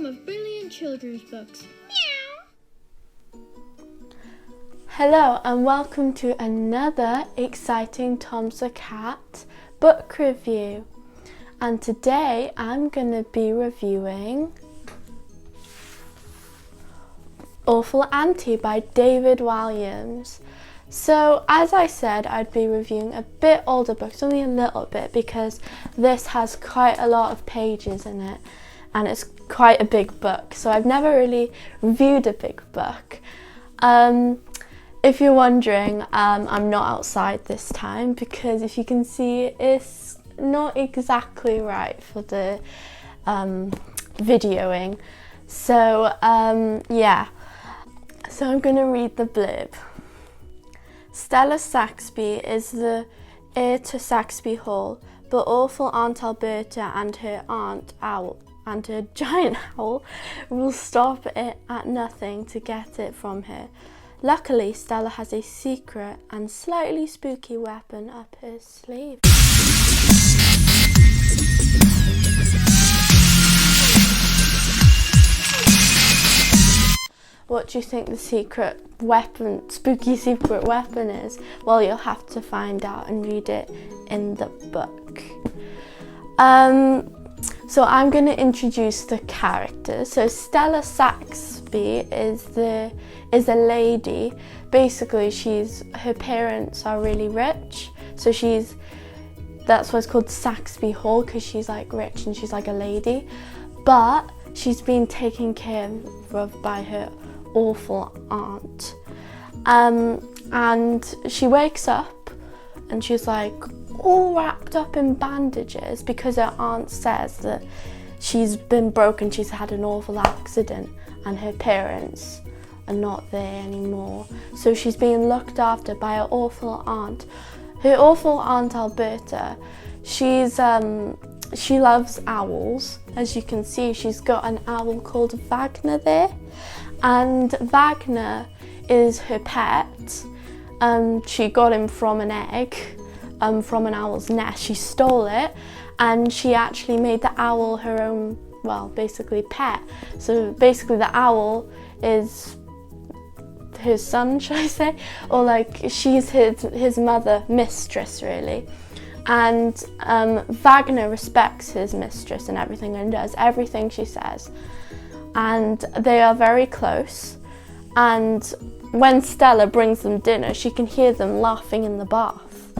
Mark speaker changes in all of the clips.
Speaker 1: home of brilliant children's books.
Speaker 2: Hello and welcome to another exciting Tomser Cat book review. And today I'm going to be reviewing Awful Auntie by David Walliams. So as I said, I'd be reviewing a bit older books, only a little bit, because this has quite a lot of pages in it and it's quite a big book. So I've never really reviewed a big book. If you're wondering, I'm not outside this time because if you can see, it's not exactly right for the videoing. So yeah, so I'm going to read the blurb. Stella Saxby is the heir to Saxby Hall, but awful Aunt Alberta and her aunt owl and her giant owl will stop it at nothing to get it from her. Luckily, Stella has a secret and slightly spooky weapon up her sleeve. What do you think the secret weapon, spooky secret weapon is? Well, you'll have to find out and read it in the book. So I'm going to introduce the characters. So Stella Saxby is a lady. Basically, her parents are really rich. So that's why it's called Saxby Hall, because she's like rich and she's like a lady. But she's been taken care of by her awful aunt. And she wakes up and she's like all wrapped up in bandages because her aunt says that she's been broken, she's had an awful accident and her parents are not there anymore. So she's being looked after by her awful aunt. Her awful Aunt Alberta, she loves owls. As you can see, she's got an owl called Wagner there. And Wagner is her pet. She got him from an egg, from an owl's nest. She stole it and she actually made the owl her own, well, basically pet. So basically the owl is his son, should I say? Or like she's his mother, mistress really. And Wagner respects his mistress and everything and does everything she says. And they are very close, and when Stella brings them dinner, she can hear them laughing in the bath.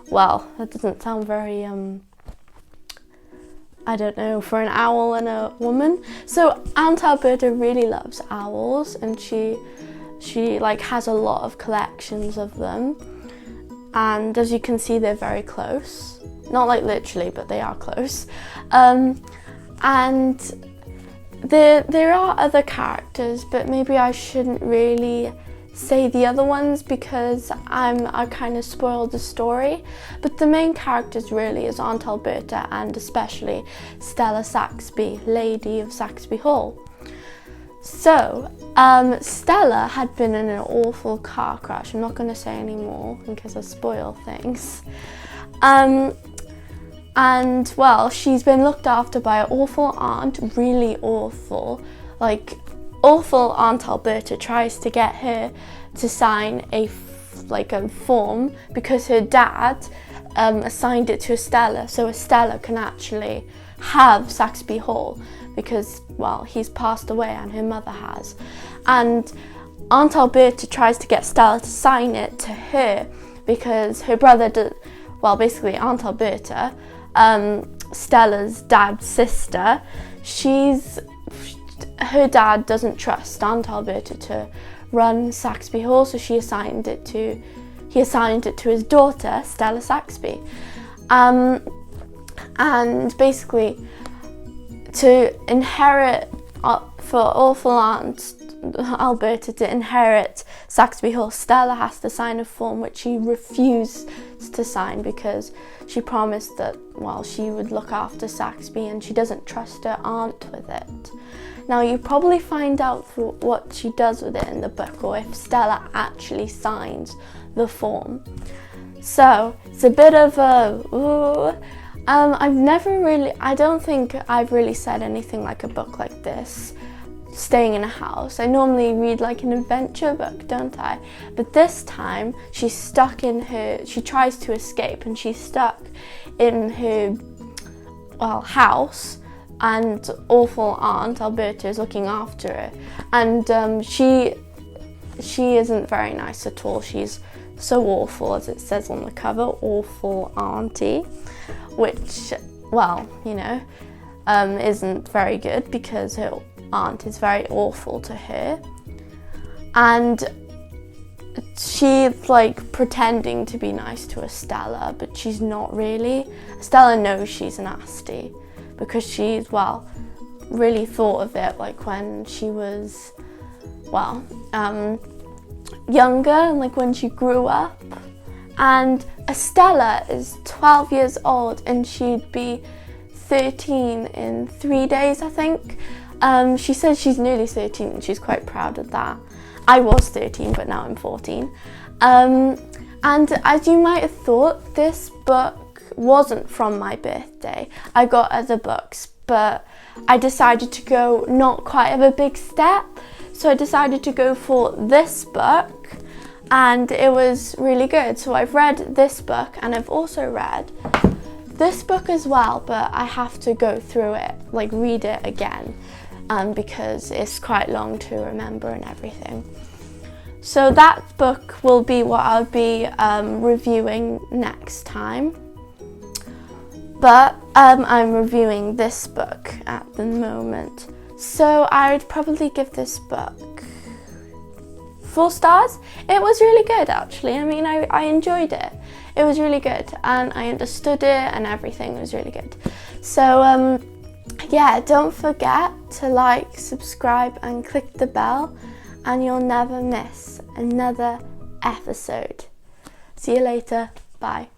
Speaker 2: Well, that doesn't sound very, I don't know, for an owl and a woman. So Aunt Alberta really loves owls, and she like has a lot of collections of them. And as you can see, they're very close. Not like literally, but they are close. And there are other characters, but maybe I shouldn't really say the other ones because I kind of spoiled the story. But the main characters really is Aunt Alberta and especially Stella Saxby, Lady of Saxby Hall. So Stella had been in an awful car crash. I'm not going to say any more in case I spoil things. And well, she's been looked after by an awful aunt, really awful. Like, awful Aunt Alberta tries to get her to sign a form because her dad assigned it to Estella, so Estella can actually have Saxby Hall because, well, he's passed away and her mother has. And Aunt Alberta tries to get Stella to sign it to her because her brother basically Aunt Alberta, Stella's dad's sister, her dad doesn't trust Aunt Alberta to run Saxby Hall, so he assigned it to his daughter, Stella Saxby. And basically to inherit, for awful Aunt Alberta to inherit Saxby Hall, Stella has to sign a form which she refused to sign because she promised that, well, she would look after Saxby and she doesn't trust her aunt with it. Now you probably find out what she does with it in the book, or if Stella actually signs the form. So it's a bit of a I don't think I've really said anything like a book like this, staying in a house. I normally read like an adventure book, don't I? But this time she tries to escape and she's stuck in her, house, and Awful Aunt, Alberta, is looking after her. And she isn't very nice at all. She's so awful, as it says on the cover, Awful Auntie, which, isn't very good because her aunt is very awful to her. And she's like pretending to be nice to Estella, but she's not really. Estella knows she's nasty because she's, really thought of it like when she was, younger, and like when she grew up. And Estella is 12 years old and she'd be 13 in 3 days, I think. She says she's nearly 13 and she's quite proud of that. I was 13, but now I'm 14. And as you might have thought, this book wasn't from my birthday. I got other books, but I decided to go not quite of a big step. So I decided to go for this book, and it was really good. So I've read this book and I've also read this book as well, but I have to go through it, like read it again, because it's quite long to remember and everything. So that book will be what I'll be reviewing next time. But I'm reviewing this book at the moment. So I would probably give this book 4 stars. It was really good, actually. I mean, I enjoyed it. It was really good, and I understood it, and everything was really good. So don't forget to like, subscribe, and click the bell, and you'll never miss another episode. See you later. Bye.